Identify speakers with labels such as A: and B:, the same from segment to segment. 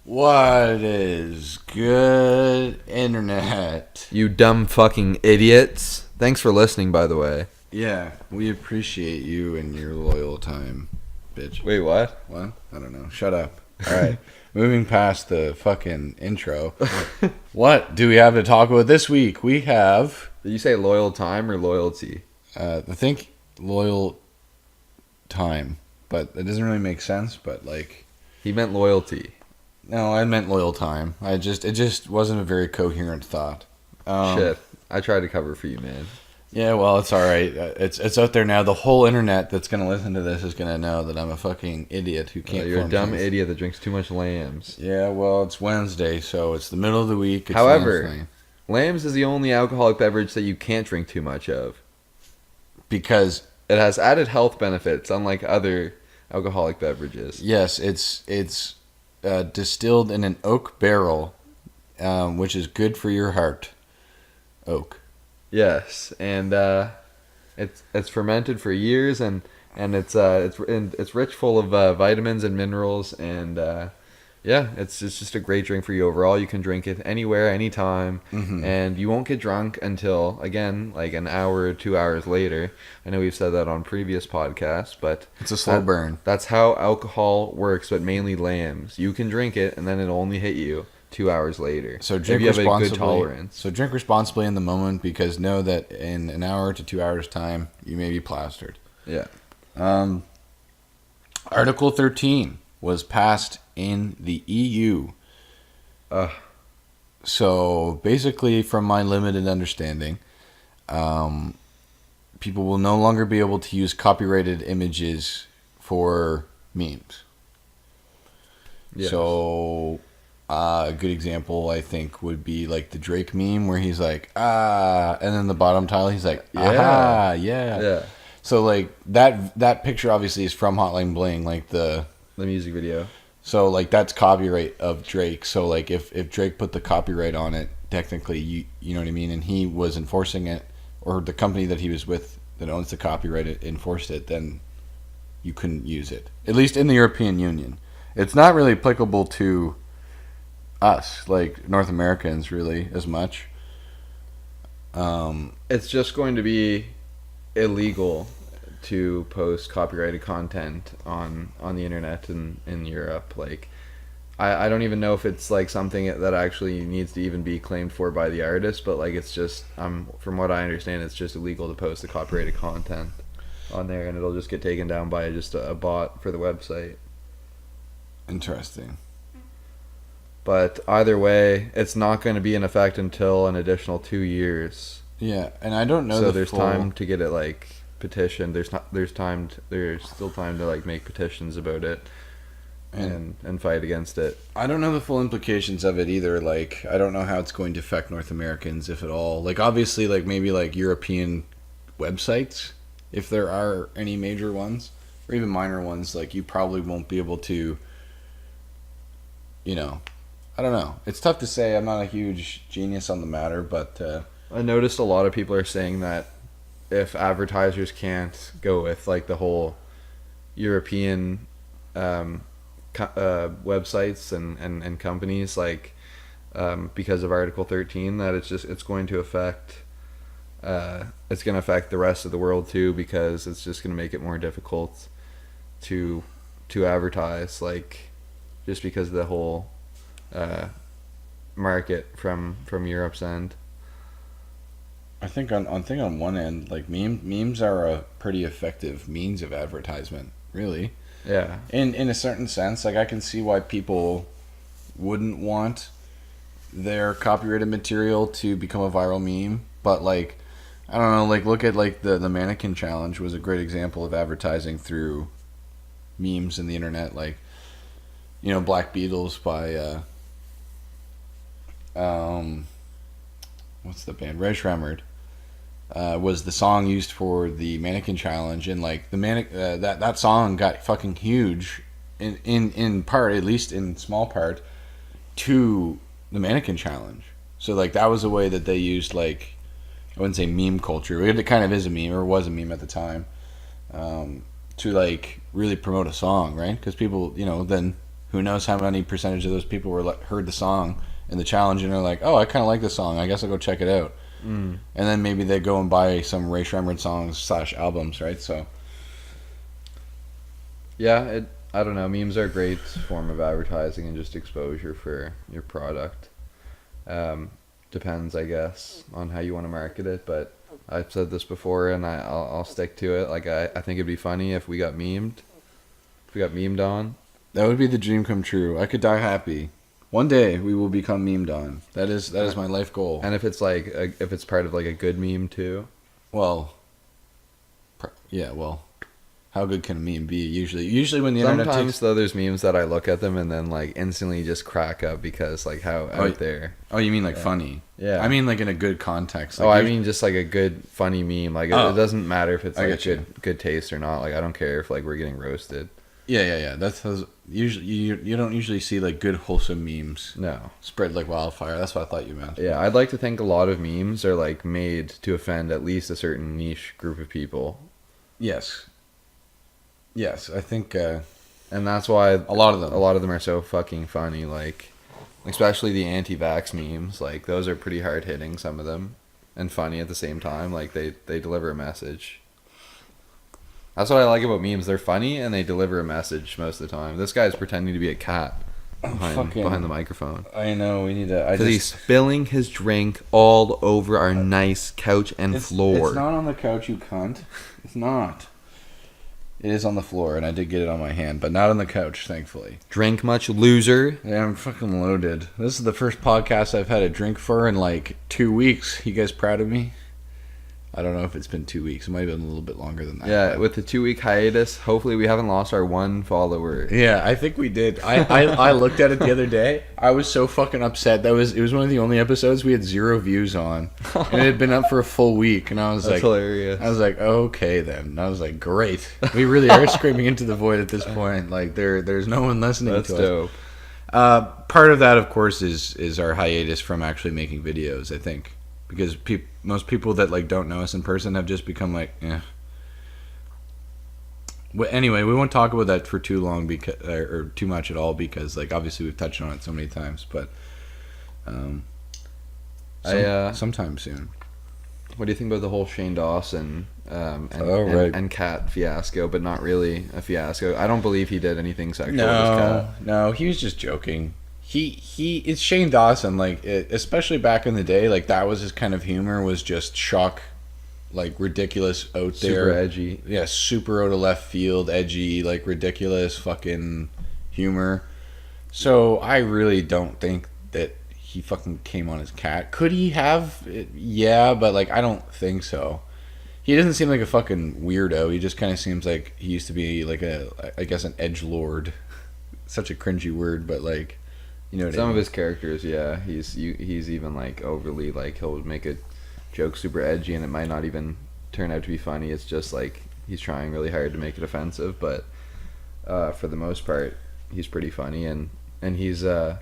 A: What is good, internet?
B: You dumb fucking idiots. Thanks for listening, by the way.
A: Yeah, we appreciate you and your loyal time, bitch.
B: Wait, what?
A: What? I don't know. Shut up. All right. Moving past the fucking intro. What do we have to talk about this week? We have...
B: Did you say loyal time or loyalty?
A: I think loyal time, but it doesn't really make sense, but like...
B: He meant loyalty.
A: No, I meant loyal time. It just wasn't a very coherent thought.
B: Shit. I tried to cover for you, man.
A: Yeah, well, it's all right. It's out there now. The whole internet that's going to listen to this is going to know that I'm a fucking idiot who can't.
B: You're a dumb idiot that drinks too much Lambs.
A: Yeah, well, it's Wednesday, so it's the middle of the week. It's
B: However,
A: Wednesday.
B: Lambs is the only alcoholic beverage that you can't drink too much of.
A: Because
B: it has added health benefits, unlike other alcoholic beverages.
A: Yes, it's distilled in an oak barrel, which is good for your heart. Oak.
B: Yes, and it's fermented for years, and it's rich full of vitamins and minerals, and it's just a great drink for you overall. You can drink it anywhere, anytime, and you won't get drunk until, again, like an hour or 2 hours later. I know we've said that on previous podcasts, but
A: it's a slow burn.
B: That's how alcohol works, but mainly Lambs. You can drink it, and then it'll only hit you 2 hours later.
A: So drink responsibly. Have a good tolerance. So drink responsibly in the moment, because know that in an hour to 2 hours time, you may be plastered.
B: Yeah.
A: Article 13 was passed in the EU. So basically, from my limited understanding, people will no longer be able to use copyrighted images for memes. Yes. So a good example, I think, would be like the Drake meme where he's like, and then the bottom title, he's like, yeah.
B: Yeah.
A: So like that picture obviously is from Hotline Bling, like the
B: music video.
A: So like that's copyright of Drake. So like if Drake put the copyright on it, technically you know what I mean, and he was enforcing it, or the company that he was with that owns the copyright enforced it, then you couldn't use it. At least in the European Union. It's not really applicable to us, like North Americans, really, as much.
B: It's just going to be illegal to post copyrighted content on the internet in Europe. Like, I don't even know if it's like something that actually needs to even be claimed for by the artist, but like it's just from what I understand, it's just illegal to post the copyrighted content on there, and it'll just get taken down by just a bot for the website.
A: Interesting.
B: But either way, it's not going to be in effect until an additional 2 years.
A: Yeah, and I don't know.
B: So there's time to get it like petitioned. There's still time to like make petitions about it and fight against it.
A: I don't know the full implications of it either. Like, I don't know how it's going to affect North Americans, if at all. Like, obviously, like maybe like European websites, if there are any major ones, or even minor ones, like you probably won't be able to. You know, I don't know. It's tough to say. I'm not a huge genius on the matter, but
B: I noticed a lot of people are saying that if advertisers can't go with like the whole European websites and companies, like because of Article 13, that it's going to affect the rest of the world too, because it's just going to make it more difficult to advertise, like just because of the whole market from Europe's end.
A: I think on one end, like memes are a pretty effective means of advertisement, really.
B: Yeah.
A: In a certain sense, like I can see why people wouldn't want their copyrighted material to become a viral meme, but like I don't know, like look at like the mannequin challenge was a great example of advertising through memes in the internet, like you know, Black Beatles by what's the band? Ray Shremmerd was the song used for the mannequin challenge, and like the that song got fucking huge in part, at least in small part, to the mannequin challenge. So like that was a way that they used, like, I wouldn't say meme culture, it kind of is a meme, or was a meme at the time, to like really promote a song, right? Because people, you know, then who knows how many percentage of those people were heard the song in the challenge and are like, oh, I kind of like this song. I guess I'll go check it out. And then maybe they go and buy some Ray Shremmerd songs / albums, right? So
B: Yeah, I don't know. Memes are a great form of advertising and just exposure for your product. Depends, I guess, on how you want to market it. But I've said this before, and I'll stick to it. Like I think it'd be funny if we got memed. If we got memed on.
A: that would be the dream come true. I could die happy. One day we will become memed on. That is my life goal.
B: And if it's like if it's part of like a good meme too.
A: Well, yeah. Well, how good can a meme be? Usually when the internet
B: Sometimes
A: takes...
B: though, there's memes that I look at them and then like instantly just crack up because like how out there.
A: Oh, you mean like funny?
B: Yeah.
A: I mean like in a good context. Like
B: I mean just like a good funny meme. Like it doesn't matter if it's
A: I
B: like
A: get you.
B: good taste or not. Like I don't care if like we're getting roasted.
A: Yeah. That's usually you don't usually see like good wholesome memes
B: No.
A: spread like wildfire. That's what I thought you meant.
B: Yeah, I'd like to think a lot of memes are like made to offend at least a certain niche group of people.
A: Yes, I think
B: And that's why
A: a lot of them
B: are so fucking funny. Like, especially the anti-vax memes. Like, those are pretty hard hitting. Some of them, and funny at the same time. Like, they deliver a message. That's what I like about memes. They're funny and they deliver a message most of the time. This guy's pretending to be a cat behind the microphone.
A: I know we need to.
B: Because he's spilling his drink all over our nice couch and floor.
A: It's not on the couch, you cunt. It's not. It is on the floor, and I did get it on my hand, but not on the couch, thankfully.
B: Drink much, loser?
A: Yeah, I'm fucking loaded. This is the first podcast I've had a drink for in like 2 weeks. You guys proud of me? I don't know if it's been 2 weeks. It might have been a little bit longer than that.
B: Yeah, with the 2 week hiatus, hopefully we haven't lost our one follower.
A: Yeah, I think we did. I looked at it the other day. I was so fucking upset. It was one of the only episodes we had 0 views on, and it had been up for a full week. And I was
B: That's
A: like,
B: hilarious.
A: I was like, okay then. And I was like, great. We really are screaming into the void at this point. Like there's no one listening
B: That's
A: to
B: dope.
A: us. Part of that, of course, is our hiatus from actually making videos. I think because most people that like don't know us in person have just become like, eh. Well, anyway, we won't talk about that for too long because or too much at all because like obviously we've touched on it so many times, but sometime soon.
B: What do you think about the whole Shane Dawson and Kat fiasco, but not really a fiasco? I don't believe he did anything sexual with his cat.
A: No, he was just joking. It's Shane Dawson, like especially back in the day, like that was his kind of humor, was just shock, like ridiculous out there,
B: super edgy.
A: Yeah, super out of left field, edgy, like ridiculous fucking humor. So I really don't think that he fucking came on his cat. Could he have? Yeah, but like I don't think so. He doesn't seem like a fucking weirdo. He just kind of seems like he used to be like I guess an edgelord. Such a cringy word, but like, you know what
B: Some
A: I mean?
B: of his characters, yeah, he's even like overly like he'll make a joke super edgy and it might not even turn out to be funny. It's just like he's trying really hard to make it offensive, but for the most part, he's pretty funny and he's I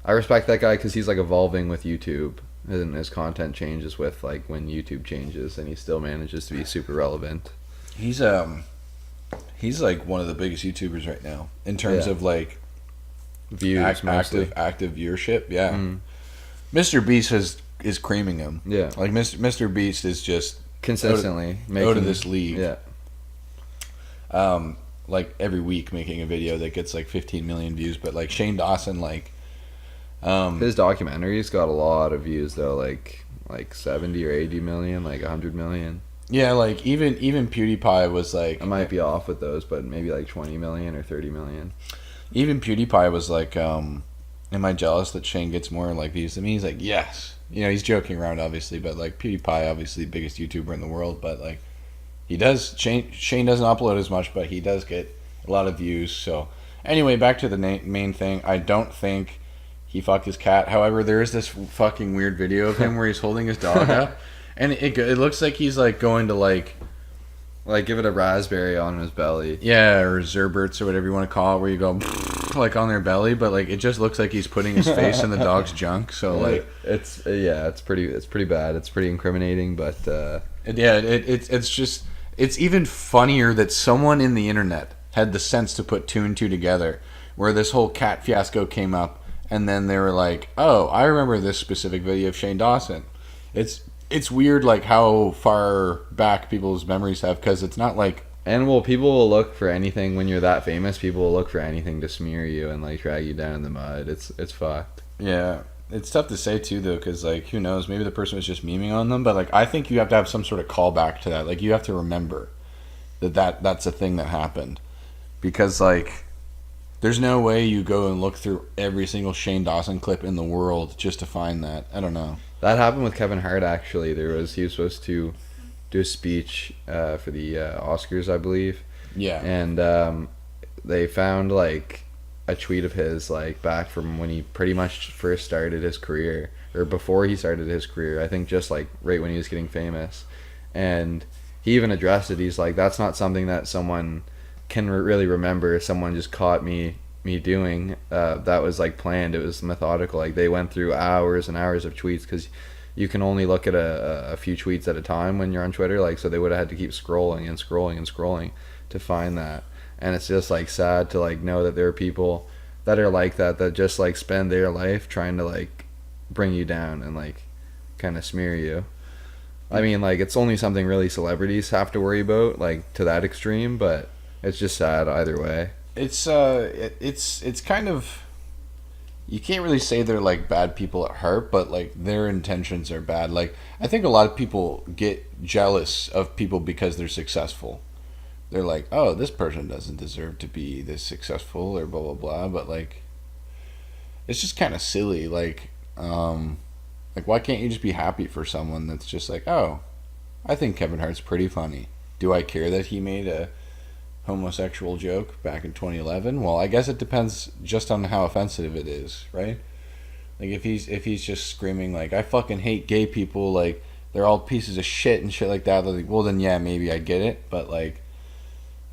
B: respect that guy because he's like evolving with YouTube and his content changes with like when YouTube changes and he still manages to be super relevant.
A: He's like one of the biggest YouTubers right now in terms of like
B: Views,
A: active viewership. Yeah, Mr. Beast is creaming him.
B: Yeah,
A: like Mr. Beast is just
B: consistently
A: out of this league.
B: Yeah,
A: like every week making a video that gets like 15 million views. But like Shane Dawson, like
B: his documentary's got a lot of views though, like 70 or 80 million, like 100 million.
A: Yeah, like even PewDiePie was like,
B: I might be off with those, but maybe like 20 million or 30 million.
A: Even PewDiePie was like, am I jealous that Shane gets more like views than me? He's like, yes. You know, he's joking around obviously, but like PewDiePie, obviously the biggest YouTuber in the world, but like he does, Shane doesn't upload as much, but he does get a lot of views. So anyway, back to the main thing. I don't think he fucked his cat. However, there is this fucking weird video of him where he's holding his dog up, and it looks like he's like going to like
B: give it a raspberry on his belly.
A: Yeah, or Zerberts or whatever you want to call it, where you go like on their belly, but like it just looks like he's putting his face in the dog's junk. So like
B: it's pretty bad. It's pretty incriminating, but
A: it's even funnier that someone in the internet had the sense to put 2 and 2 together, where this whole cat fiasco came up, and then they were like, "Oh, I remember this specific video of Shane Dawson." It's weird, like how far back people's memories have, because it's not like.
B: And well, people will look for anything when you're that famous. People will look for anything to smear you and like drag you down in the mud. It's fucked.
A: Yeah, it's tough to say too, though, because like who knows? Maybe the person was just memeing on them, but like I think you have to have some sort of callback to that. Like you have to remember that's a thing that happened, because like there's no way you go and look through every single Shane Dawson clip in the world just to find that. I don't know.
B: That happened with Kevin Hart actually. He was supposed to do a speech for the Oscars, I believe.
A: Yeah.
B: And they found like a tweet of his like back from when he pretty much first started his career, or before he started his career. I think just like right when he was getting famous, and he even addressed it. He's like, "That's not something that someone can really remember. Someone just caught me doing. That was like planned. It was methodical. Like they went through hours and hours of tweets, because you can only look at a few tweets at a time when you're on Twitter. Like, so they would have had to keep scrolling and scrolling and scrolling to find that. And it's just like sad to like know that there are people that are like that just like spend their life trying to like bring you down and like kind of smear you. I mean, like it's only something really celebrities have to worry about, like to that extreme, but it's just sad either way.
A: It's kind of, you can't really say they're like bad people at heart, but like their intentions are bad. Like I think a lot of people get jealous of people because they're successful. They're like, "Oh, this person doesn't deserve to be this successful," or blah blah blah. But like, it's just kind of silly. Like why can't you just be happy for someone that's just like, "Oh, I think Kevin Hart's pretty funny. Do I care that he made a homosexual joke back in 2011? Well, I guess it depends just on how offensive it is, right? Like if he's just screaming like, "I fucking hate gay people, like they're all pieces of shit," and shit like that, like, well then yeah, maybe I get it, but like,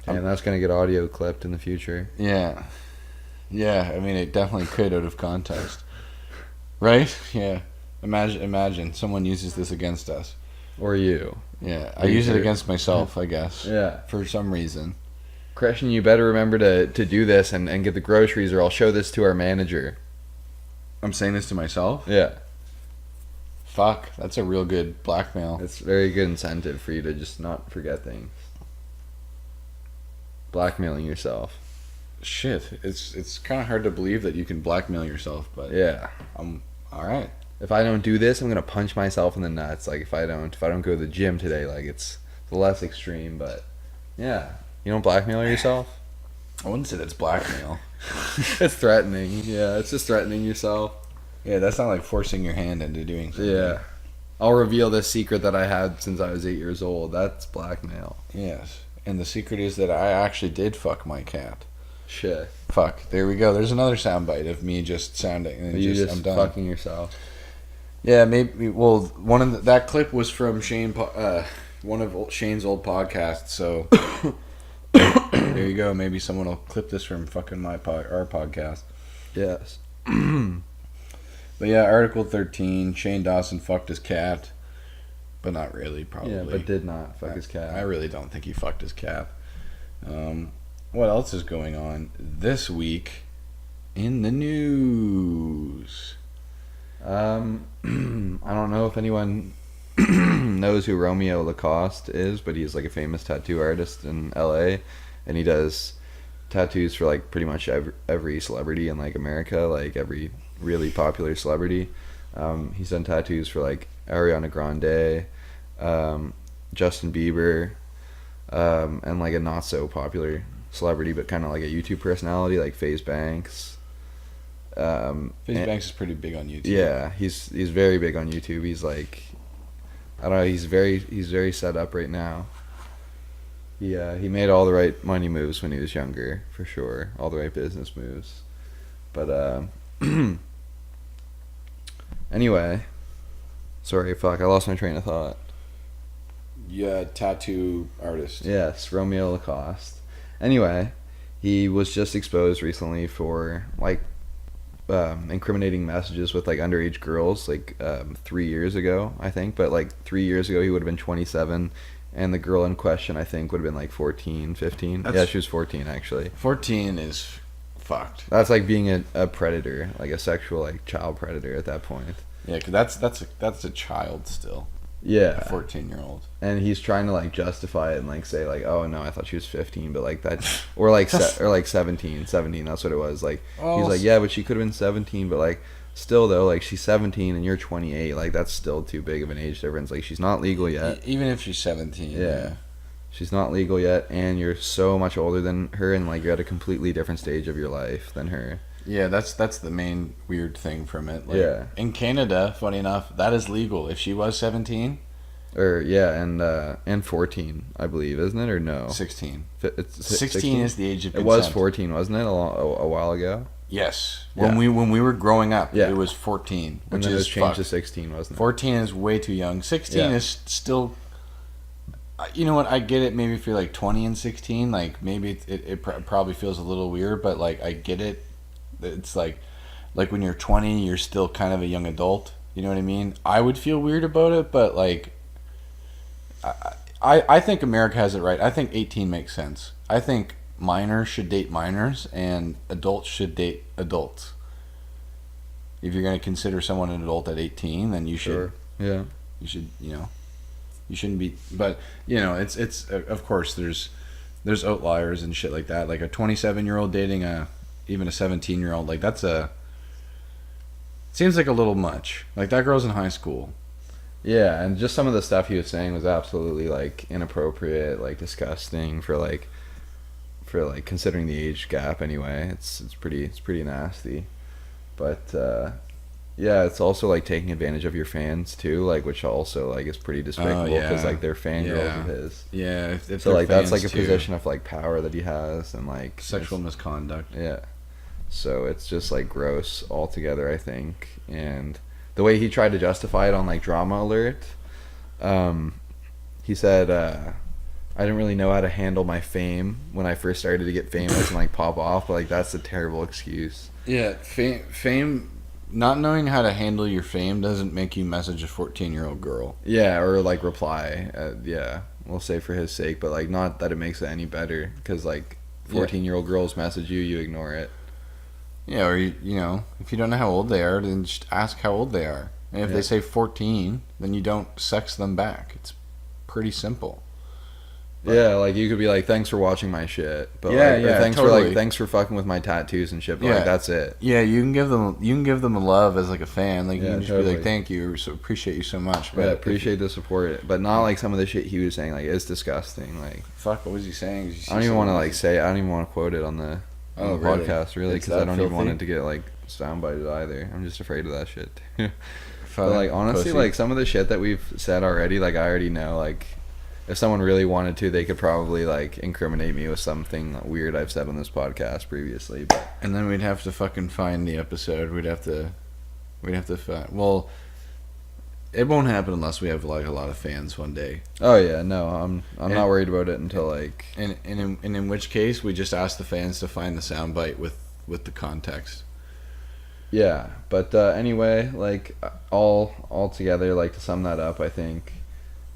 B: and that's gonna get audio clipped in the future.
A: Yeah, I mean it definitely could out of context, right? Yeah, imagine someone uses this against us,
B: or you.
A: Yeah, I use it against myself, I guess.
B: Yeah,
A: for some reason.
B: Christian, you better remember to do this and get the groceries, or I'll show this to our manager.
A: I'm saying this to myself?
B: Yeah.
A: Fuck, that's a real good blackmail.
B: It's a very good incentive for you to just not forget things. Blackmailing yourself.
A: Shit, it's kind of hard to believe that you can blackmail yourself, but
B: yeah,
A: I'm all right.
B: If I don't do this, I'm gonna punch myself in the nuts. Like if I don't go to the gym today, like it's less extreme, but yeah, you don't blackmail yourself.
A: I wouldn't say that's blackmail.
B: It's threatening. Yeah, it's just threatening yourself.
A: Yeah, that's not like forcing your hand into doing something.
B: Yeah, I'll reveal this secret that I had since I was 8 years old. That's blackmail.
A: Yes. And the secret is that I actually did fuck my cat.
B: Shit.
A: Fuck. There we go. There's another soundbite of me just sounding. And
B: you just
A: I'm done.
B: fucking yourself.
A: Yeah, maybe. Well, that clip was from Shane, one of Shane's old podcasts. So there you go. Maybe someone will clip this from fucking our podcast.
B: Yes.
A: But yeah, Article 13. Shane Dawson fucked his cat. But not really, probably.
B: Yeah, but did not fuck his cat.
A: I really don't think he fucked his cat. What else is going on this week in the news?
B: I don't know if anyone knows who Romeo Lacoste is, but he's like a famous tattoo artist in LA, and he does tattoos for like pretty much every celebrity in like America, like every really popular celebrity. He's done tattoos for like Ariana Grande, Justin Bieber, and like a not so popular celebrity but kind of like a YouTube personality like FaZe Banks.
A: FaZe Banks is pretty big on YouTube.
B: Yeah, he's very big on YouTube. He's like, I don't know, he's very set up right now. He made all the right money moves when he was younger, for sure. All the right business moves. But anyway, sorry, fuck, I lost my train of thought.
A: Yeah, tattoo artist.
B: Yes, Romeo Lacoste. Anyway, he was just exposed recently for like incriminating messages with like underage girls, like 3 years ago, I think. But like 3 years ago, he would have been 27, and the girl in question, I think, would have been like 14, 15. Yeah, she was 14 actually.
A: 14 is fucked.
B: That's like being a predator, like a sexual like child predator at that point.
A: Yeah, because that's a child still.
B: Yeah,
A: A 14-year-old.
B: and he's trying to like justify it and like say like, oh no, I thought she was 15, but like that, or like 17. That's what it was. Like he's like, yeah, but she could have been 17, but like still though, like she's 17 and you're 28, like that's still too big of an age difference. Like she's not legal yet.
A: Even if she's 17.
B: Yeah. She's not legal yet, and you're so much older than her, and like you're at a completely different stage of your life than her.
A: Yeah, that's the main weird thing from it. Like,
B: Yeah.
A: In Canada, funny enough, that is legal. If she was 17,
B: Or yeah, and 14, I believe, isn't it, or no?
A: 16.
B: It's
A: 16 is the age of
B: It
A: consent.
B: was 14, wasn't it? A while ago.
A: Yes.
B: Yeah.
A: When we were growing up,
B: Yeah.
A: it was 14,
B: And
A: which
B: then it
A: is
B: was changed
A: fucked.
B: to 16, wasn't it?
A: 14 is way too young. 16
B: Yeah.
A: is still. You know what? I get it. Maybe if you're like 20 and 16, like maybe it probably feels a little weird, but like I get it. It's like when you're 20, you're still kind of a young adult. You know what I mean? I would feel weird about it, but like I think America has it right. I think 18 makes sense. I think minors should date minors and adults should date adults. If you're going to consider someone an adult at 18, then you should.
B: Sure. Yeah.
A: You should, you shouldn't be. But it's of course there's outliers and shit like that. Like a 27-year-old dating even a 17-year-old. Like seems like a little much. Like that girl's in high school.
B: Yeah, and just some of the stuff he was saying was absolutely like inappropriate, like disgusting for considering the age gap. Anyway, it's pretty nasty, but yeah, it's also like taking advantage of your fans too, like which also like is pretty despicable because like they're fangirls of his.
A: Yeah, if
B: so like that's like a
A: too.
B: Position of like power that he has and like
A: sexual misconduct.
B: Yeah, so it's just like gross altogether, I think, and the way he tried to justify it on like Drama Alert, he said, I didn't really know how to handle my fame when I first started to get famous and like pop off, but like that's a terrible excuse.
A: Yeah, fame, not knowing how to handle your fame doesn't make you message a 14-year-old girl.
B: Yeah, or like reply. Yeah, we'll say for his sake, but like not that it makes it any better because like 14-year-old girls message you, you ignore it.
A: Yeah, or if you don't know how old they are, then just ask how old they are. And if they say 14, then you don't sex them back. It's pretty simple. But,
B: yeah, like you could be like, "Thanks for watching my shit," but thanks
A: totally.
B: thanks for fucking with my tattoos and shit. But like that's it.
A: Yeah, you can give them a love as like a fan. Like you can just
B: totally.
A: be like, "Thank you, so appreciate you so much." But
B: appreciate the support, but not like some of the shit he was saying. Like it's disgusting. Like
A: fuck, what was he saying?
B: I don't even want to like say. I don't even want to quote it on the podcast really because I don't even want it to get like soundbited either. I'm just afraid of that shit. But like honestly, like some of the shit that we've said already, like I already know. Like if someone really wanted to, they could probably like incriminate me with something weird I've said on this podcast previously. But
A: and then we'd have to fucking find the episode. We'd have to find. Well, it won't happen unless we have like a lot of fans one day.
B: Oh yeah, no, I'm not worried about it until like.
A: And in which case we just ask the fans to find the soundbite with the context.
B: Yeah, but anyway, like all together, like to sum that up, I think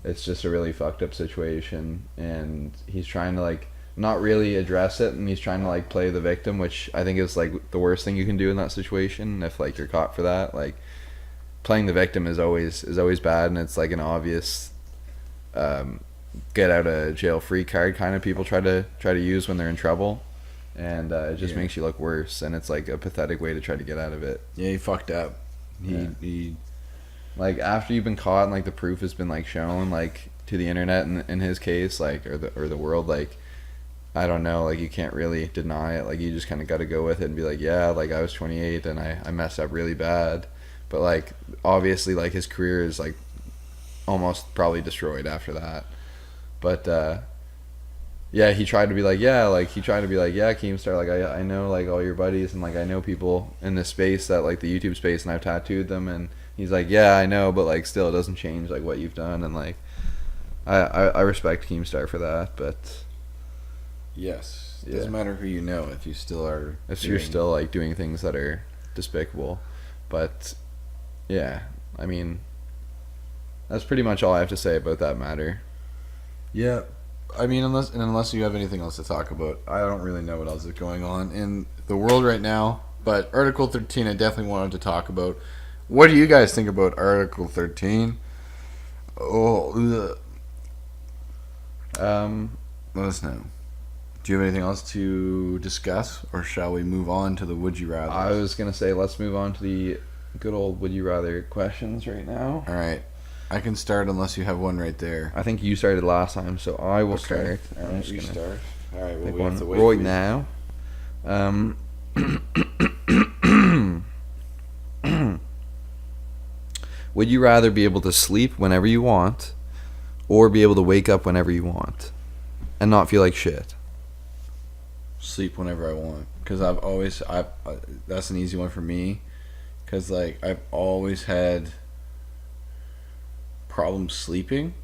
B: it's just a really fucked up situation, and he's trying to like not really address it, and he's trying to like play the victim, which I think is like the worst thing you can do in that situation. If like you're caught for that, like playing the victim is always bad, and it's like an obvious get out of jail free card kind of people try to use when they're in trouble. And it just makes you look worse, and it's like a pathetic way to try to get out of it.
A: Yeah, he fucked up. He
B: like after you've been caught and like the proof has been like shown like to the internet in his case, like or the world, like I don't know, like you can't really deny it. Like you just kind of got to go with it and be like, yeah, like I was 28 and I messed up really bad, but like obviously like his career is like almost probably destroyed after that. But yeah, he tried to be like, yeah, Keemstar, like I know like all your buddies and like I know people in this space that like the YouTube space and I've tattooed them, and he's like, yeah, I know, but like still it doesn't change like what you've done, and like I respect Keemstar for that, but
A: yes, it doesn't matter who you know if you still are
B: you're still like doing things that are despicable. But yeah, I mean that's pretty much all I have to say about that matter.
A: Yeah. I mean, unless you have anything else to talk about, I don't really know what else is going on in the world right now. But Article 13, I definitely wanted to talk about. What do you guys think about Article 13? Oh, let us know. Do you have anything else to discuss, or shall we move on to the Would You Rather?
B: I was gonna say let's move on to the good old Would You Rather questions right now.
A: All right, I can start unless you have one right there.
B: I think you started last time, so I will start.
A: All right, you start. All right, well,
B: Pick
A: we have
B: one
A: to wait
B: right now. Would you rather be able to sleep whenever you want, or be able to wake up whenever you want, and not feel like shit?
A: Sleep whenever I want, because that's an easy one for me, because like I've always had problems sleeping,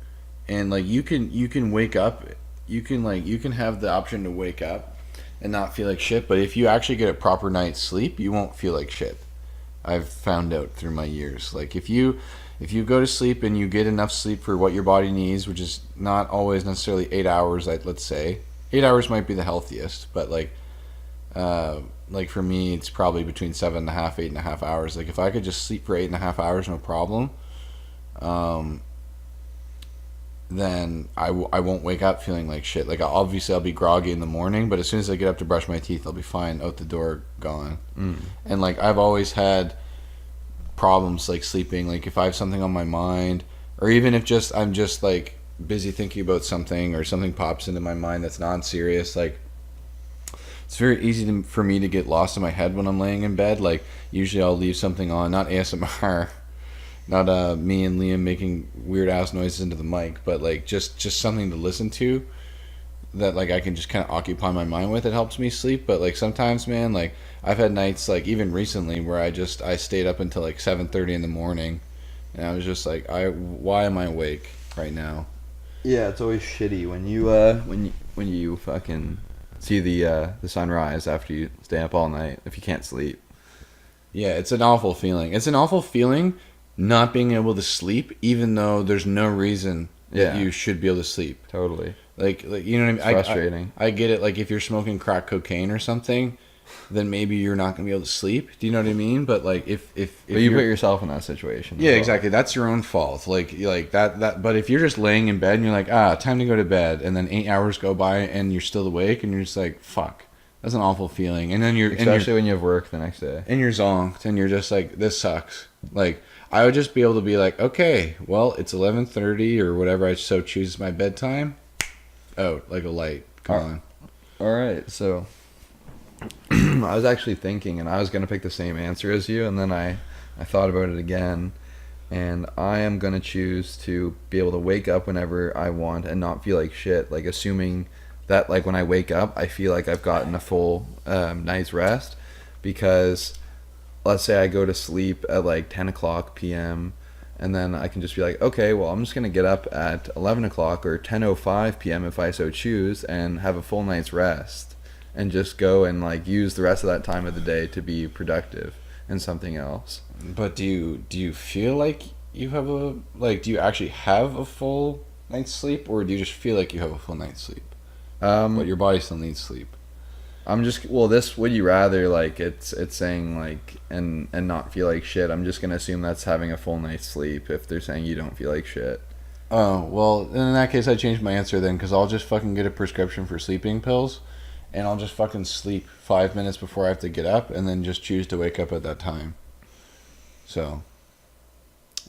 A: and like you can wake up, you can have the option to wake up and not feel like shit, but if you actually get a proper night's sleep, you won't feel like shit. I've found out through my years. Like if you go to sleep and you get enough sleep for what your body needs, which is not always necessarily 8 hours, let's say 8 hours might be the healthiest, but like for me, it's probably between 7.5, 8.5 hours. Like if I could just sleep for 8.5 hours, no problem, then I won't wake up feeling like shit. Like obviously I'll be groggy in the morning, but as soon as I get up to brush my teeth, I'll be fine, out the door, gone. And like I've always had problems like sleeping. Like if I have something on my mind, or even if I'm just like busy thinking about something, or something pops into my mind that's non-serious, like it's very easy for me to get lost in my head when I'm laying in bed. Like usually I'll leave something on, not ASMR, not me and Liam making weird ass noises into the mic, but like just something to listen to that like I can just kind of occupy my mind with. It helps me sleep. But like sometimes, man, like I've had nights, like even recently, where I stayed up until like 7:30 in the morning, and I was just like, why am I awake right now?
B: Yeah, it's always shitty when you fucking see the sunrise after you stay up all night if you can't sleep.
A: Yeah, it's an awful feeling. It's an awful feeling not being able to sleep, even though there's no reason that you should be able to sleep.
B: Totally.
A: Like you know what I mean?
B: It's frustrating.
A: I get it. Like if you're smoking crack cocaine or something, then maybe you're not gonna be able to sleep. Do you know what I mean? But like if
B: but you put yourself in that situation.
A: Yeah, exactly. That's your own fault. Like that. But if you're just laying in bed and you're like, time to go to bed, and then 8 hours go by and you're still awake, and you're just like, fuck. That's an awful feeling. And then
B: especially when you have work the next day,
A: and you're zonked, and you're just like, this sucks. Like I would just be able to be like, okay, well, it's 11:30 or whatever I so choose my bedtime. Out like a light, gone.
B: All right, so I was actually thinking, and I was gonna pick the same answer as you, and then I thought about it again, and I am gonna choose to be able to wake up whenever I want and not feel like shit. Like assuming that like when I wake up, I feel like I've gotten a full night's rest, because let's say I go to sleep at like 10 o'clock p.m. and then I can just be like, okay, well, I'm just going to get up at 11 o'clock or 10:05 p.m. if I so choose, and have a full night's rest, and just go and like use the rest of that time of the day to be productive in something else.
A: But do you feel like you have do you actually have a full night's sleep, or do you just feel like you have a full night's sleep? But your body still needs sleep.
B: This Would You Rather, like it's saying like and not feel like shit. I'm just gonna assume that's having a full night's sleep if they're saying you don't feel like shit.
A: Oh, well, in that case I changed my answer then, because I'll just fucking get a prescription for sleeping pills, and I'll just fucking sleep 5 minutes before I have to get up, and then just choose to wake up at that time. So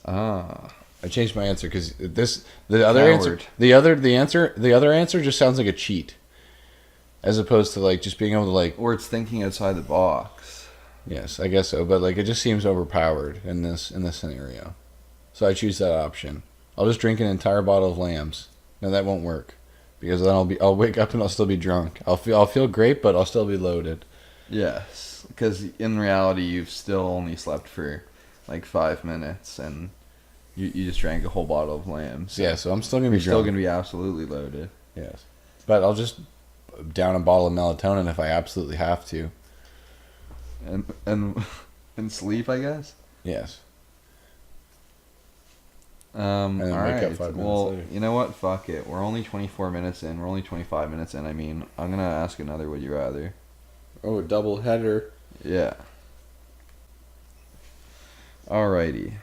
A: I changed my answer because the other answer just sounds like a cheat, as opposed to like just being able to like,
B: or it's thinking outside the box.
A: Yes, I guess so, but like it just seems overpowered in this scenario. So I choose that option. I'll just drink an entire bottle of Lambs. No, that won't work, because then I'll wake up and I'll still be drunk. I'll feel great, but I'll still be loaded.
B: Yes, because in reality you've still only slept for like 5 minutes, and you just drank a whole bottle of Lambs.
A: So. Yeah, so I'm still gonna be drunk.
B: Still gonna be absolutely loaded.
A: Yes, but I'll just down a bottle of melatonin if I absolutely have to.
B: And sleep, I guess.
A: Yes.
B: All
A: then wake up
B: right.
A: 5 minutes
B: Well,
A: later.
B: you know what? Fuck it. We're only 24 minutes in. We're only 25 minutes in. I mean, I'm gonna ask another. Would you rather?
A: Oh, a double header.
B: Yeah. Alrighty.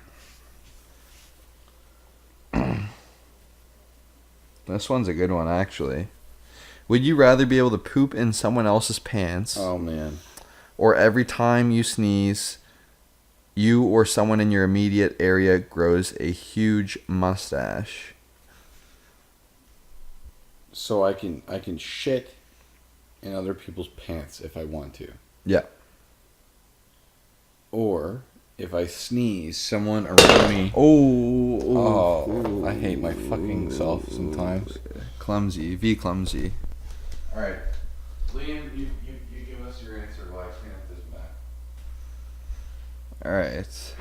B: This one's a good one, actually. Would you rather be able to poop in someone else's pants,
A: Oh man.
B: or every time you sneeze, you or someone in your immediate area grows a huge mustache?
A: So I can shit in other people's pants if I want to.
B: Yeah.
A: Or if I sneeze, someone around me. Oh, I hate my fucking self sometimes.
B: Clumsy. Clumsy.
A: All right, Liam, you give us your answer while I clean up this back.
B: Alright.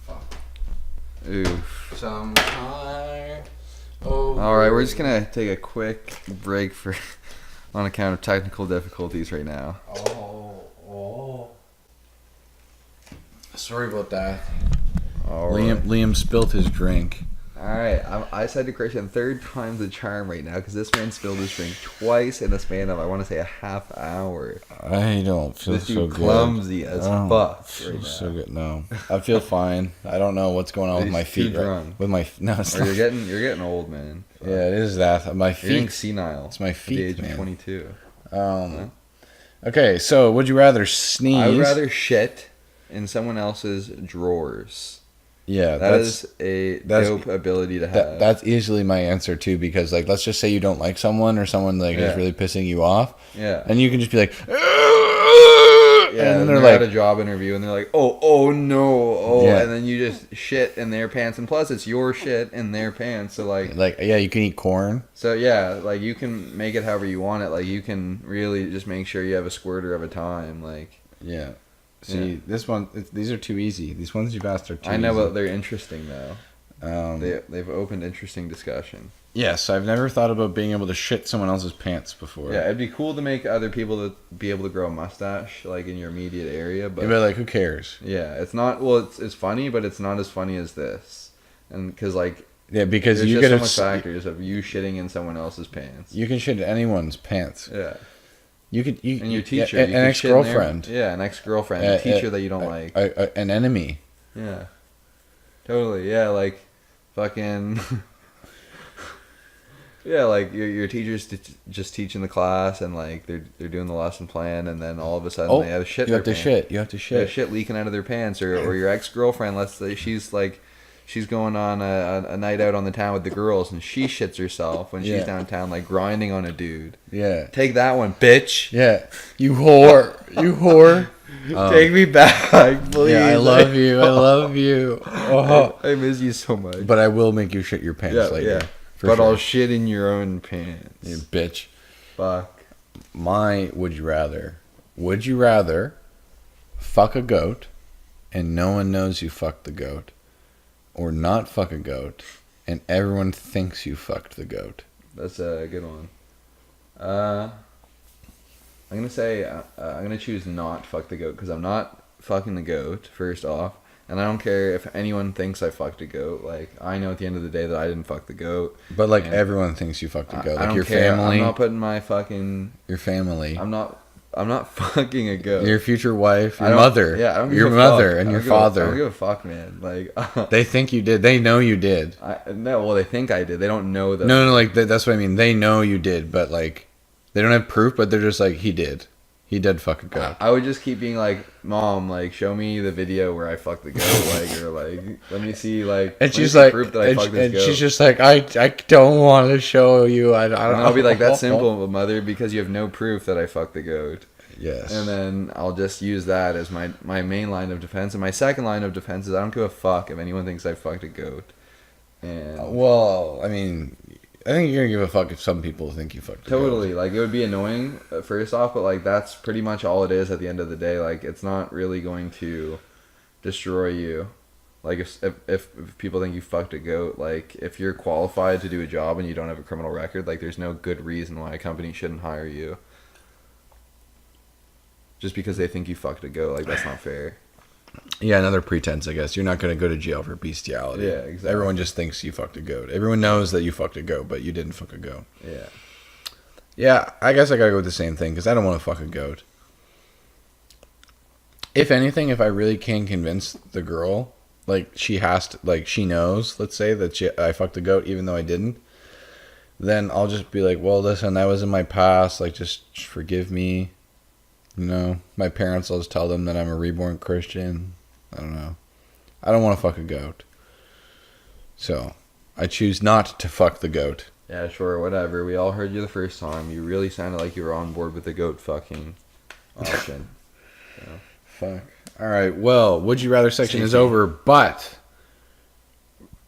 A: Fuck.
B: Oof.
A: Sometime. Oh.
B: Alright, we're just gonna take a quick break for on account of technical difficulties right now.
A: Oh. Sorry about that.
B: Alright.
A: Liam spilt his drink.
B: Alright, I said to Christian, third time's the charm right now, because this man spilled his drink twice in the span of, I want to say, a half hour.
A: I don't feel
B: This
A: so
B: dude
A: good.
B: clumsy as fuck
A: Feel
B: right now.
A: so good. No, I feel fine. I don't know what's going on with
B: He's
A: my feet.
B: too drunk.
A: With my no, it's
B: Or
A: not.
B: you're getting old, man.
A: Yeah, it is that. My
B: You're getting
A: feet.
B: senile.
A: It's my
B: At the
A: feet,
B: age
A: man.
B: of 22.
A: Okay, so would you rather sneeze?
B: I would rather shit in someone else's drawers.
A: Yeah,
B: That's a dope ability to have.
A: That's easily my answer too, because like let's just say you don't like someone or someone like is really pissing you off,
B: Yeah.
A: and you can just be like,
B: Yeah,
A: and then
B: they're
A: they're
B: at a
A: like,
B: job interview and they're like, oh no,
A: Yeah.
B: and then you just shit in their pants, and plus it's your shit in their pants, so like
A: yeah, you can eat corn.
B: so yeah, like you can make it however you want it, like you can really just make sure you have a squirter of a time, like
A: Yeah. See, this one, these are too easy. These ones you've asked are too
B: I know,
A: easy.
B: but they're interesting though.
A: They,
B: They've opened interesting discussion.
A: yes, I've never thought about being able to shit someone else's pants before.
B: Yeah, it'd be cool to make other people to be able to grow a mustache like in your immediate area, but
A: You'd be like, who cares?
B: yeah, it's not. Well, it's funny, but it's not as funny as this, and because like
A: Yeah, because
B: there's
A: you
B: just
A: get
B: so much factors of you shitting in someone else's pants.
A: you can shit in anyone's pants.
B: Yeah,
A: You could,
B: and your teacher,
A: an ex-girlfriend,
B: an ex-girlfriend, a teacher that you don't like.
A: An enemy.
B: Yeah, totally. Yeah, like fucking. Yeah, like your teacher's just teaching the class, and like they're doing the lesson plan, and then all of a sudden they have shit.
A: You
B: in
A: have
B: their
A: to
B: pants.
A: shit. You have to
B: They have
A: shit.
B: shit leaking out of their pants, or your ex-girlfriend, let's say she's going on a night out on the town with the girls, and she shits herself when she's
A: Yeah.
B: downtown like grinding on a dude.
A: Yeah.
B: Take that one, bitch.
A: Yeah. You whore. You whore.
B: Take me back, please.
A: Yeah, I love you. I love you. Oh.
B: I miss you so much.
A: But I will make you shit your pants later.
B: Yeah.
A: For
B: But
A: sure.
B: I'll shit in your own pants.
A: You bitch.
B: Fuck.
A: My would you rather? Would you rather fuck a goat and no one knows you fucked the goat, or not fuck a goat and everyone thinks you fucked the goat?
B: That's a good one. I'm gonna say I'm gonna choose not fuck the goat, because I'm not fucking the goat, first off, and I don't care if anyone thinks I fucked a goat. Like, I know at the end of the day that I didn't fuck the goat.
A: But like
B: And
A: everyone thinks you fucked a goat.
B: I
A: Like
B: don't
A: your
B: care.
A: family,
B: I'm not putting my fucking.
A: your family,
B: I'm not fucking a goat.
A: your future wife,
B: I
A: your
B: don't-
A: mother,
B: Yeah, I don't give
A: your
B: a
A: mother,
B: fuck.
A: and
B: I
A: your
B: don't give a- I don't
A: father.
B: give a fuck, man. Like,
A: They think you did. They know you did.
B: no, well, they think I did. They don't know that.
A: No, like that's what I mean. They know you did, but like they don't have proof. But they're just like, he did. He did fuck a goat.
B: I would just keep being like, Mom, like, show me the video where I fucked the goat, like, or like, let me see, like,
A: And
B: let me
A: she's
B: see
A: like,
B: proof that I
A: and,
B: fucked this goat.
A: she's just like, I don't want to show you. I don't.
B: And I'll be like, that's simple, mother, because you have no proof that I fucked the goat.
A: Yes.
B: And then I'll just use that as my main line of defense. And my second line of defense is I don't give a fuck if anyone thinks I fucked a goat. And
A: Well, I mean, I think you're gonna give a fuck if some people think you fucked a goat.
B: totally, like, it would be annoying first off, but like that's pretty much all it is at the end of the day. Like, it's not really going to destroy you. Like, if people think you fucked a goat, like, if you're qualified to do a job and you don't have a criminal record, like, there's no good reason why a company shouldn't hire you. just because they think you fucked a goat. Like, that's not fair.
A: Yeah, another pretense, I guess. You're not going to go to jail for bestiality.
B: Yeah, exactly.
A: Everyone just thinks you fucked a goat. Everyone knows that you fucked a goat, but you didn't fuck a goat.
B: Yeah.
A: Yeah, I guess I gotta go with the same thing, because I don't want to fuck a goat. If anything, if I really can convince the girl, like, she has to, like, she knows, let's say, that I fucked a goat even though I didn't, then I'll just be like, well, listen, that was in my past, like, just forgive me. You know, my parents, I'll just tell them that I'm a reborn Christian. I don't know. I don't want to fuck a goat. So, I choose not to fuck the goat.
B: Yeah, sure, whatever. We all heard you the first time. You really sounded like you were on board with the goat fucking option. So.
A: Fuck. Alright, well, Would You Rather section is over, but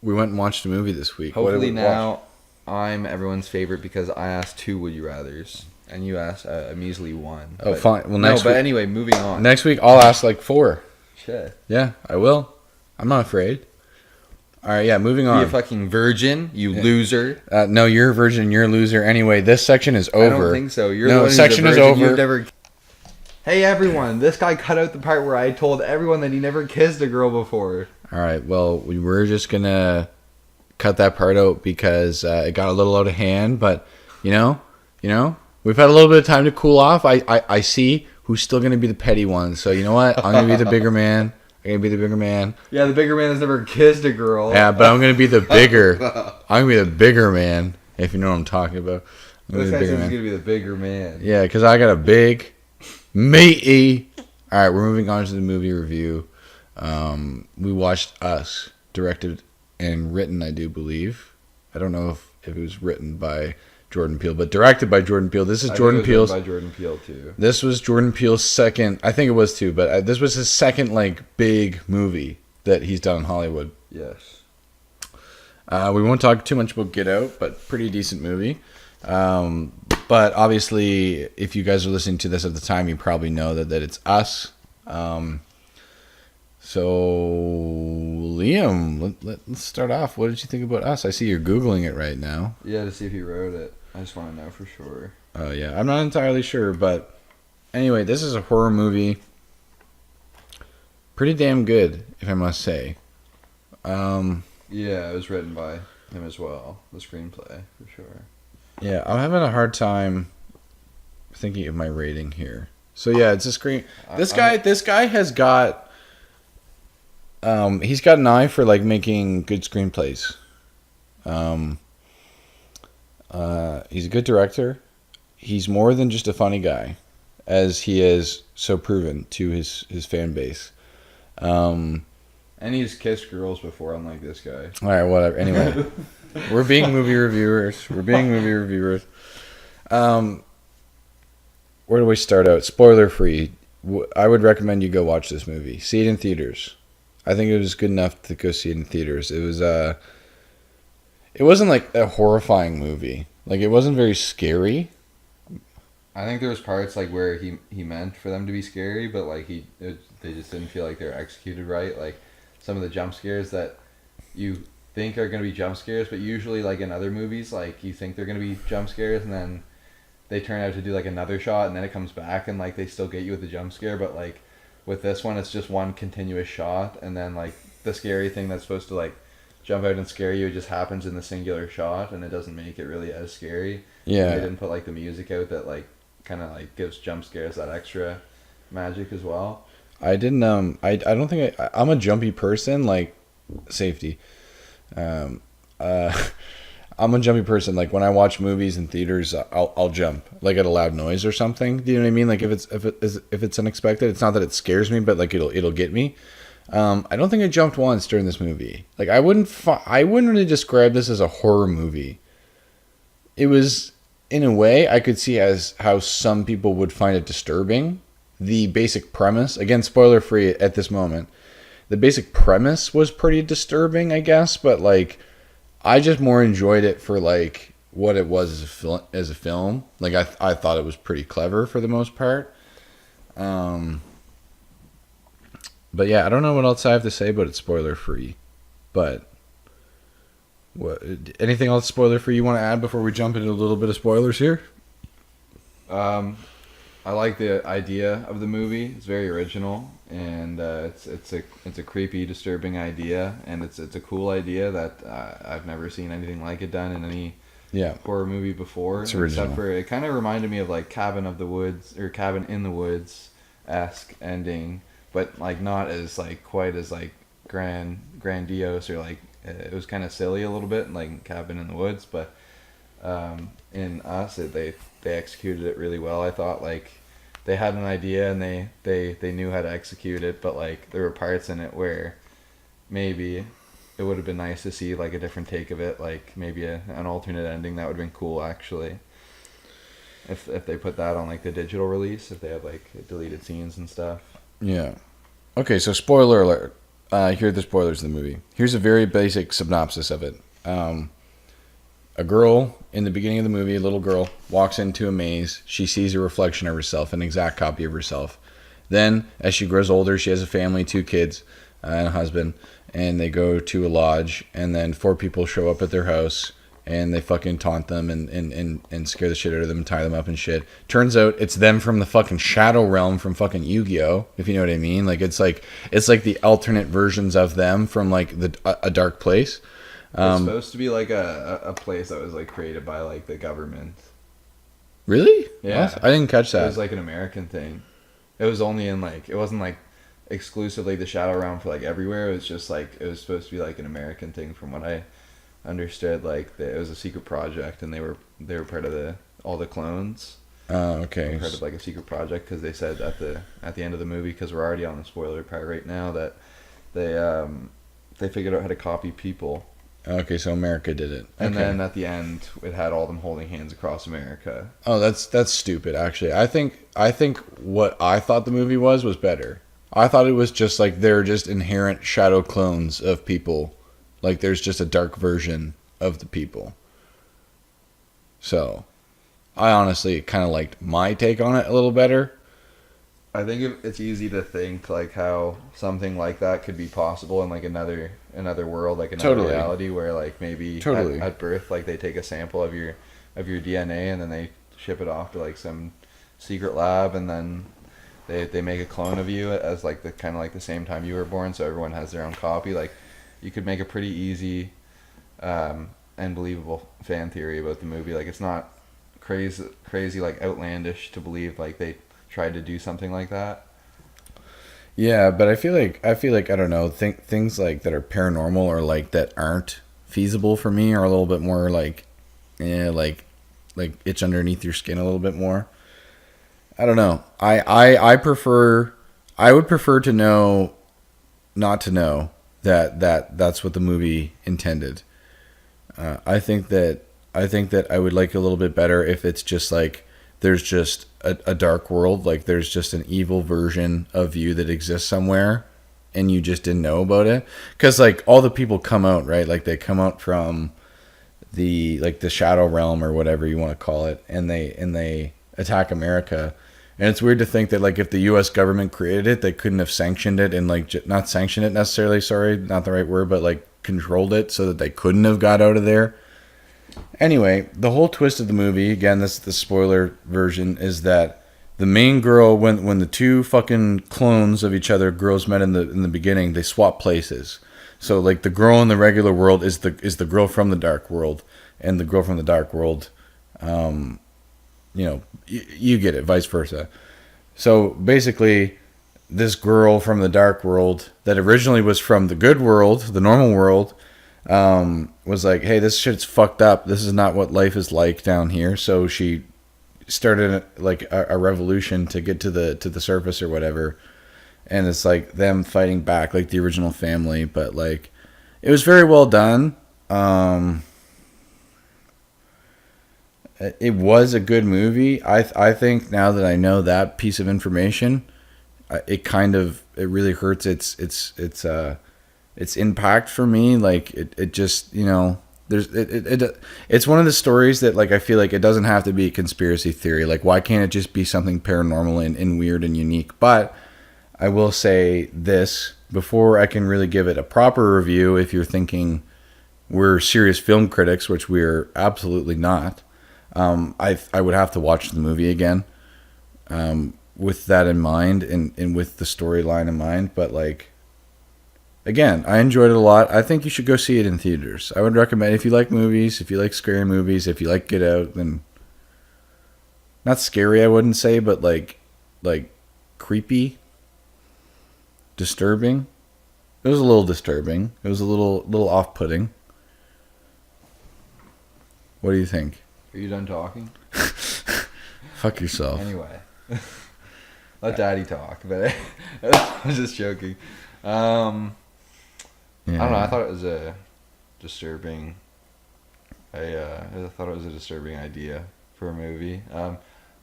A: we went and watched a movie this week.
B: Hopefully now I'm everyone's favorite because I asked 2 Would You Rathers. And you asked a measly 1.
A: Oh, fine. Well, next week,
B: anyway, moving on.
A: Next week, I'll ask like 4.
B: Shit.
A: Yeah, I will. I'm not afraid. All right, yeah, moving on.
B: Be a fucking virgin, you loser.
A: No, you're a virgin. You're a loser. Anyway, this section is over.
B: I don't think so. You're
A: no,
B: the one
A: section
B: who's a
A: is
B: virgin.
A: over.
B: You've never... Hey, everyone. This guy cut out the part where I told everyone that he never kissed a girl before.
A: All right, well, we were just going to cut that part out because it got a little out of hand. But, you know, we've had a little bit of time to cool off. I see who's still going to be the petty one. So, you know what? I'm going to be the bigger man. I'm going to be the bigger man.
B: Yeah, the bigger man has never kissed a girl.
A: Yeah, but I'm going to be the bigger. I'm going to be the bigger man, if you know what I'm talking about.
B: This guy says he's going to be the bigger man.
A: Yeah, because I got a big, meaty... All right, we're moving on to the movie review. We watched Us, directed and written, I do believe. I don't know if it was written by Jordan Peele, but directed by Jordan Peele. This is Jordan Peele's.
B: By Jordan Peele too.
A: This was Jordan Peele's second. I think it was too, but this was his second like big movie that he's done in Hollywood.
B: Yes.
A: We won't talk too much about Get Out, but pretty decent movie. But obviously, if you guys are listening to this at the time, you probably know that it's Us. So, Liam, let's start off. What did you think about Us? I see you're Googling it right now.
B: Yeah, to see if he wrote it. I just want to know for sure.
A: Oh, yeah. I'm not entirely sure, but anyway, this is a horror movie. Pretty damn good, if I must say.
B: Yeah, it was written by him as well. The screenplay, for sure.
A: Yeah, I'm having a hard time thinking of my rating here. So yeah, it's a screen. This guy has got. He's got an eye for like making good screenplays. He's a good director. He's more than just a funny guy, as he is so proven to his fan base.
B: And he's kissed girls before, unlike this guy.
A: All right, whatever. Anyway, we're being movie reviewers. Where do we start out? Spoiler free. I would recommend you go watch this movie. See it in theaters. I think it was good enough to go see it in theaters. It was it wasn't like a horrifying movie. Like it wasn't very scary.
B: I think there was parts like where he meant for them to be scary, but like they just didn't feel like they were executed right. Like some of the jump scares that you think are going to be jump scares, but usually like in other movies, like you think they're going to be jump scares and then they turn out to do like another shot and then it comes back and like they still get you with the jump scare, but like with this one it's just one continuous shot and then like the scary thing that's supposed to like jump out and scare you, it just happens in the singular shot and it doesn't make it really as scary.
A: Yeah.
B: And they didn't put like the music out that like kind of like gives jump scares that extra magic as well.
A: I didn't I don't think I'm a jumpy person, like safety. I'm a jumpy person. Like when I watch movies in theaters, I'll jump like at a loud noise or something. Do you know what I mean? Like if it's unexpected, it's not that it scares me, but like it'll get me. I don't think I jumped once during this movie. Like I wouldn't really describe this as a horror movie. It was, in a way, I could see as how some people would find it disturbing. The basic premise, again, spoiler free at this moment. The basic premise was pretty disturbing, I guess, but like I just more enjoyed it for like what it was as a film. Like I thought it was pretty clever for the most part. But yeah, I don't know what else I have to say about it spoiler free. But what anything else spoiler free you want to add before we jump into a little bit of spoilers here?
B: I like the idea of the movie. It's very original, and it's a creepy, disturbing idea, and it's a cool idea that I've never seen anything like it done in any
A: Yeah,
B: horror movie before.
A: it's original.
B: Except for it kind of reminded me of like Cabin of the Woods or Cabin in the Woods esque ending, but like not as like quite as like grandiose or like it was kind of silly a little bit like Cabin in the Woods, but in Us they executed it really well. I thought like they had an idea and they knew how to execute it, but like there were parts in it where maybe it would have been nice to see like a different take of it, like maybe an alternate ending. That would have been cool actually. If they put that on like the digital release, if they have like deleted scenes and stuff.
A: Yeah. Okay, so spoiler alert. Here are the spoilers of the movie. Here's a very basic synopsis of it. A girl in the beginning of the movie, a little girl, walks into a maze. She sees a reflection of herself, an exact copy of herself. Then, as she grows older, she has a family, 2 kids, and a husband, and they go to a lodge, and then 4 people show up at their house, and they fucking taunt them and scare the shit out of them and tie them up and shit. Turns out it's them from the fucking Shadow Realm from fucking Yu-Gi-Oh! If you know what I mean. Like it's like the alternate versions of them from like a dark place.
B: It's supposed to be like a place that was like created by like the government.
A: Really?
B: Yeah.
A: What? I didn't catch that.
B: It was like an American thing. It was only in like it wasn't like exclusively the Shadow Realm for like everywhere. It was just like it was supposed to be like an American thing from what I understood. Like it was a secret project and they were part of all the clones.
A: Oh, okay.
B: Part of like a secret project because they said at the end of the movie, because we're already on the spoiler part right now, that they figured out how to copy people.
A: Okay, so America did it.
B: And
A: Okay.
B: then at the end, it had all them holding hands across America.
A: Oh, that's stupid. Actually, I think what I thought the movie was better. I thought it was just like they're just inherent shadow clones of people. Like there's just a dark version of the people. So, I honestly kind of liked my take on it a little better.
B: I think it's easy to think like how something like that could be possible in like another world, like another
A: Totally.
B: reality where like maybe
A: Totally.
B: at birth like they take a sample of your DNA and then they ship it off to like some secret lab and then they make a clone of you as like the kind of like the same time you were born, so everyone has their own copy. Like you could make a pretty easy and believable fan theory about the movie. Like it's not crazy like outlandish to believe like they tried to do something like that.
A: Yeah, but I feel like I don't know, things like that are paranormal or like that aren't feasible for me are a little bit more like like itch underneath your skin a little bit more. I don't know. I would prefer to know not to know that's what the movie intended. I think that I would like a little bit better if it's just like there's just a dark world, like there's just an evil version of you that exists somewhere and you just didn't know about it. Because like all the people come out, right? Like they come out from the Shadow Realm or whatever you want to call it, and they attack America. And it's weird to think that like if the U.S. government created it, they couldn't have sanctioned it and like not sanctioned it necessarily. Sorry, not the right word, but like controlled it so that they couldn't have got out of there. Anyway, the whole twist of the movie, again, this is the spoiler version, is that the main girl, when the 2 fucking clones of each other girls met in the beginning, they swap places. So like the girl in the regular world is the girl from the dark world, and the girl from the dark world, you get it, vice versa. So basically, this girl from the dark world that originally was from the good world, the normal world, was like, hey, this shit's fucked up. This is not what life is like down here. So she started like a revolution to get to the surface or whatever. And it's like them fighting back, like the original family. But like, it was very well done. It was a good movie. I think now that I know that piece of information, it really hurts its impact for me. Like it just, it's one of the stories that like I feel like it doesn't have to be a conspiracy theory. Like why can't it just be something paranormal and weird and unique? But I will say this before I can really give it a proper review. If you're thinking we're serious film critics, which we're absolutely not, I would have to watch the movie again. with that in mind and with the storyline in mind. But like, again, I enjoyed it a lot. I think you should go see it in theaters. I would recommend, if you like movies, if you like scary movies, if you like Get Out, then not scary, I wouldn't say, but like creepy, disturbing. It was a little disturbing. It was a little off-putting. What do you think?
B: Are you done talking?
A: Fuck yourself.
B: Anyway, let Daddy talk. But I was just joking. Yeah. I don't know. I thought it was a disturbing. I thought it was a disturbing idea for a movie.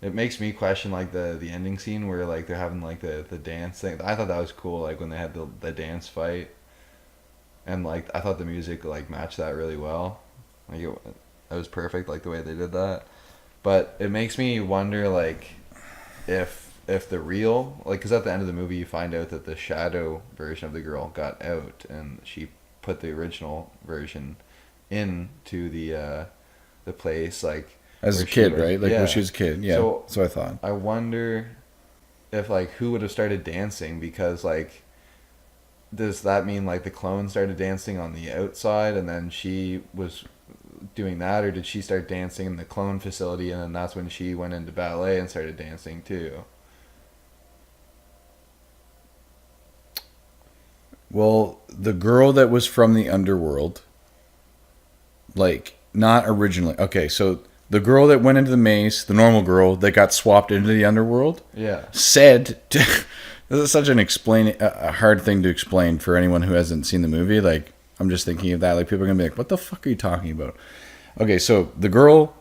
B: It makes me question like the ending scene where like they're having like the dance thing. I thought that was cool. Like when they had the dance fight, and like I thought the music like matched that really well. Like that was perfect. Like the way they did that. But it makes me wonder like if the real, like, because at the end of the movie you find out that the shadow version of the girl got out and she put the original version into the place, like,
A: as a kid, right? Like, when she was a kid. Yeah, so I thought.
B: I wonder if, like, who would have started dancing, because, like, does that mean, like, the clone started dancing on the outside and then she was doing that, or did she start dancing in the clone facility and then that's when she went into ballet and started dancing too?
A: Well, the girl that was from the underworld, like, not originally. Okay, so the girl that went into the maze, the normal girl that got swapped into the underworld, said, this is such a hard thing to explain for anyone who hasn't seen the movie. Like, I'm just thinking of that. Like, people are going to be like, what the fuck are you talking about? Okay, so the girl,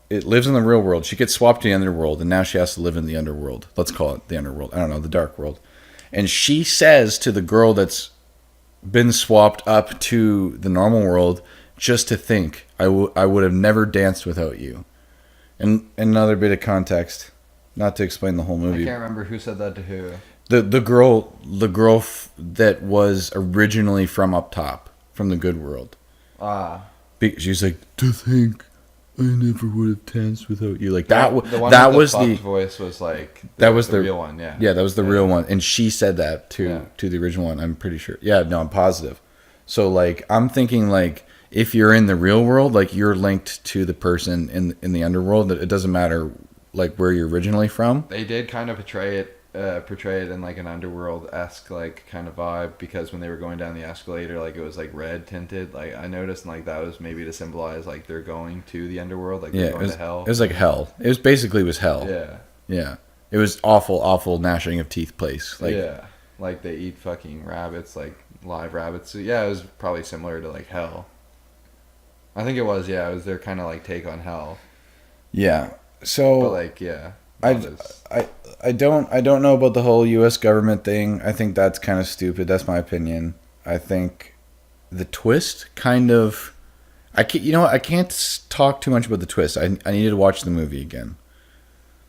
A: it lives in the real world. She gets swapped to the underworld, and now she has to live in the underworld. Let's call it the underworld. I don't know, the dark world. And she says to the girl that's been swapped up to the normal world, just to think, I would have never danced without you. And another bit of context, not to explain the whole movie.
B: I can't remember who said that to who.
A: The girl that was originally from up top, from the good world. She's like, to think I never would have danced without you. Like that. That was the
B: voice was like
A: that was the
B: real one. Yeah.
A: Yeah, that was the real one, and she said that to the original one. I'm pretty sure. Yeah, no, I'm positive. So like, I'm thinking like, if you're in the real world, like you're linked to the person in the underworld. That it doesn't matter like where you're originally from.
B: They did kind of portray it in like an underworld-esque like kind of vibe, because when they were going down the escalator, like it was like red tinted. Like I noticed, and like that was maybe to symbolize like they're going to the underworld, like they're going to hell.
A: It was like hell. It was basically hell.
B: Yeah.
A: Yeah. It was awful gnashing of teeth place. Like,
B: yeah. Like they eat fucking rabbits, like live rabbits. So yeah, it was probably similar to like hell. I think it was. Yeah, it was their kind of like take on hell.
A: Yeah. So.
B: But like, yeah.
A: I don't know about the whole U.S. government thing. I think that's kind of stupid. That's my opinion. I think the twist kind of, I can't talk too much about the twist. I needed to watch the movie again,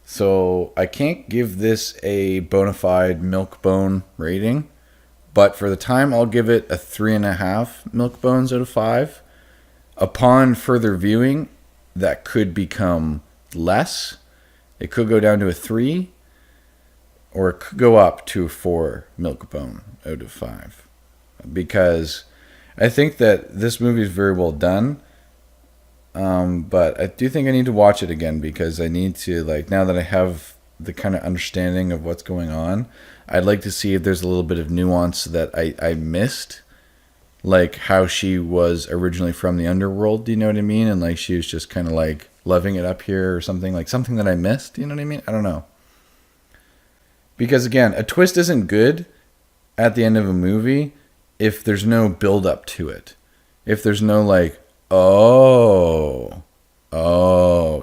A: so I can't give this a bona fide milk bone rating. But for the time, I'll give it a 3.5 milk bones out of 5. Upon further viewing, that could become less. It could go down to a 3, or it could go up to a 4 milk bone out of 5. Because I think that this movie is very well done. But I do think I need to watch it again, because I need to, like, now that I have the kind of understanding of what's going on, I'd like to see if there's a little bit of nuance that I missed. Like how she was originally from the underworld, do you know what I mean? And like she was just kind of like loving it up here or something, like something that I missed, you know what I mean? I don't know. Because again, a twist isn't good at the end of a movie if there's no build up to it. If there's no like, oh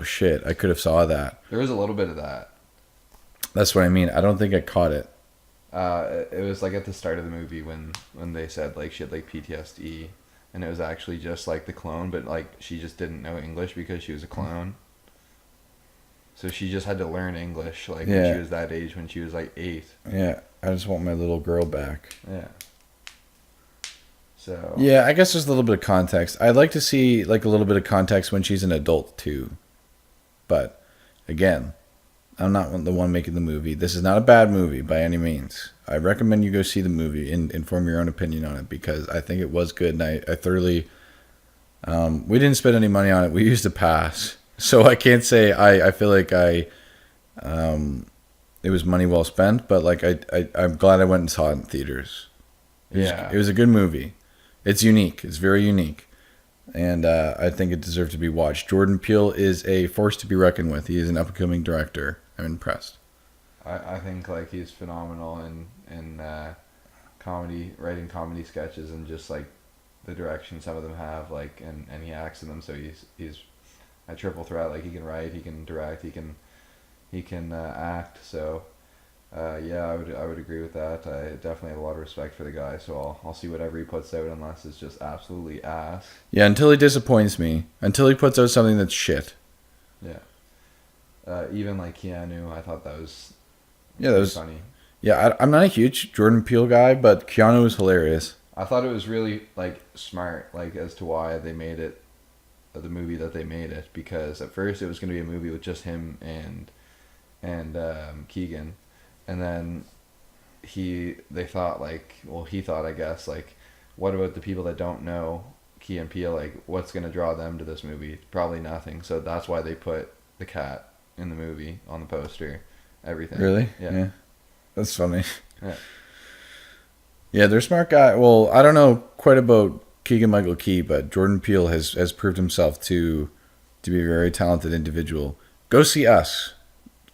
A: shit, I could have saw that.
B: There was a little bit of that.
A: That's what I mean. I don't think I caught it.
B: It was like at the start of the movie when they said like she had like PTSD, and it was actually just like the clone, but like she just didn't know English because she was a clone. So she just had to learn English like when she was that age, when she was like 8.
A: Yeah, I just want my little girl back.
B: Yeah. So.
A: Yeah, I guess there's a little bit of context. I'd like to see like a little bit of context when she's an adult too. But again, I'm not the one making the movie. This is not a bad movie by any means. I recommend you go see the movie and form your own opinion on it because I think it was good and I thoroughly. We didn't spend any money on it. We used a pass, so I can't say I feel like it was money well spent. But like I'm glad I went and saw it in theaters. It was a good movie. It's unique. It's very unique. And I think it deserved to be watched. Jordan Peele is a force to be reckoned with. He is an up-and-coming director. I'm impressed.
B: I think like he's phenomenal in comedy, writing comedy sketches, and just like the direction some of them have, like and he acts in them. So he's a triple threat. Like he can write, he can direct, he can act. So yeah, I would agree with that. I definitely have a lot of respect for the guy. So I'll see whatever he puts out, unless it's just absolutely ass.
A: Yeah, until he disappoints me. Until he puts out something that's shit.
B: Yeah. Even like Keanu, I thought that was funny.
A: Yeah, I'm not a huge Jordan Peele guy, but Keanu was hilarious.
B: I thought it was really like smart, like as to why they made it the movie that they made it, because at first it was going to be a movie with just him and Keegan, and then they thought like, well, he thought, I guess, like, what about the people that don't know Key and Peele? Like, what's going to draw them to this movie? Probably nothing. So that's why they put the cat in the movie on the poster. Everything.
A: Really?
B: Yeah.
A: That's funny.
B: Yeah.
A: Yeah, they're smart guy. Well, I don't know quite about Keegan-Michael Key, but Jordan Peele has proved himself to be a very talented individual. Go see Us.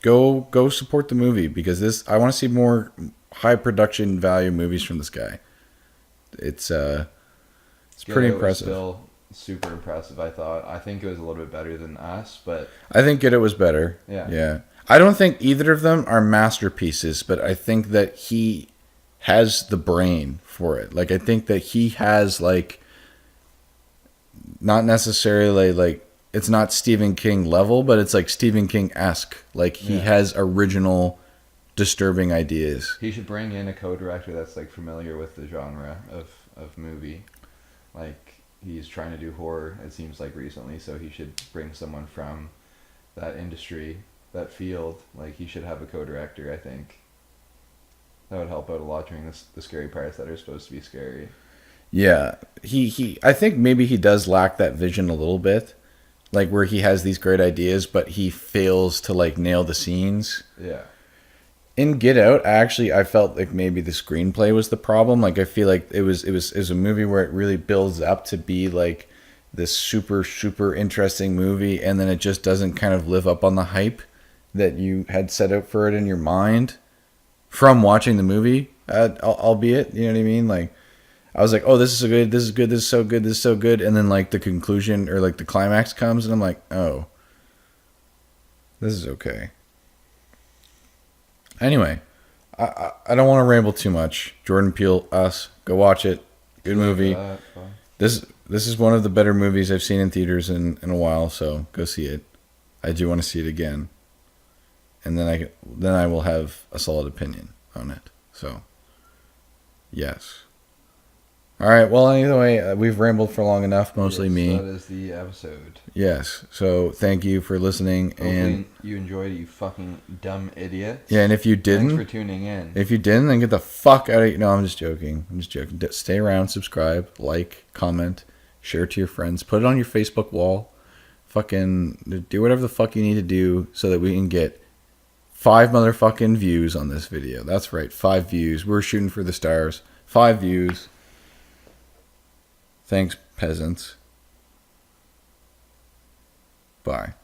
A: Go support the movie because I want to see more high production value movies from this guy. It's pretty impressive.
B: Still super impressive. I think it was a little bit better than Us, but
A: I think Get It was better. Yeah. I don't think either of them are masterpieces, but I think that he has the brain for it. Like I think that he has like not necessarily like it's not Stephen King level, but it's like Stephen King-esque. Like he has original disturbing ideas.
B: He should bring in a co-director that's like familiar with the genre of movie. Like he's trying to do horror, it seems like, recently, so he should bring someone from that industry, that field. Like he should have a co-director, I think. That would help out a lot during the scary parts that are supposed to be scary.
A: Yeah. I think maybe he does lack that vision a little bit. Like where he has these great ideas, but he fails to like nail the scenes.
B: Yeah.
A: In Get Out, I felt like maybe the screenplay was the problem. Like I feel like it was a movie where it really builds up to be like this super, super interesting movie, and then it just doesn't kind of live up on the hype that you had set out for it in your mind from watching the movie, albeit, you know what I mean? Like, I was like, oh, this is so good, this is good, this is so good, this is so good, and then like the conclusion or like the climax comes, and I'm like, oh, this is okay. Anyway, I don't want to ramble too much. Jordan Peele, Us, go watch it. Good movie. This is one of the better movies I've seen in theaters in a while, so go see it. I do want to see it again. And then I will have a solid opinion on it. So, yes. All right. Well, anyway, we've rambled for long enough. Mostly me.
B: That is the episode.
A: Yes. So thank you for listening.
B: Hopefully
A: and
B: you enjoyed it, you fucking dumb idiot.
A: Yeah, and if you didn't,
B: thanks for tuning in.
A: If you didn't, then get the fuck out of here. No, I'm just joking. Stay around, subscribe, like, comment, share it to your friends, put it on your Facebook wall. Fucking do whatever the fuck you need to do so that we can get 5 motherfucking views on this video. That's right, 5 views. We're shooting for the stars. 5 views. Thanks, peasants. Bye.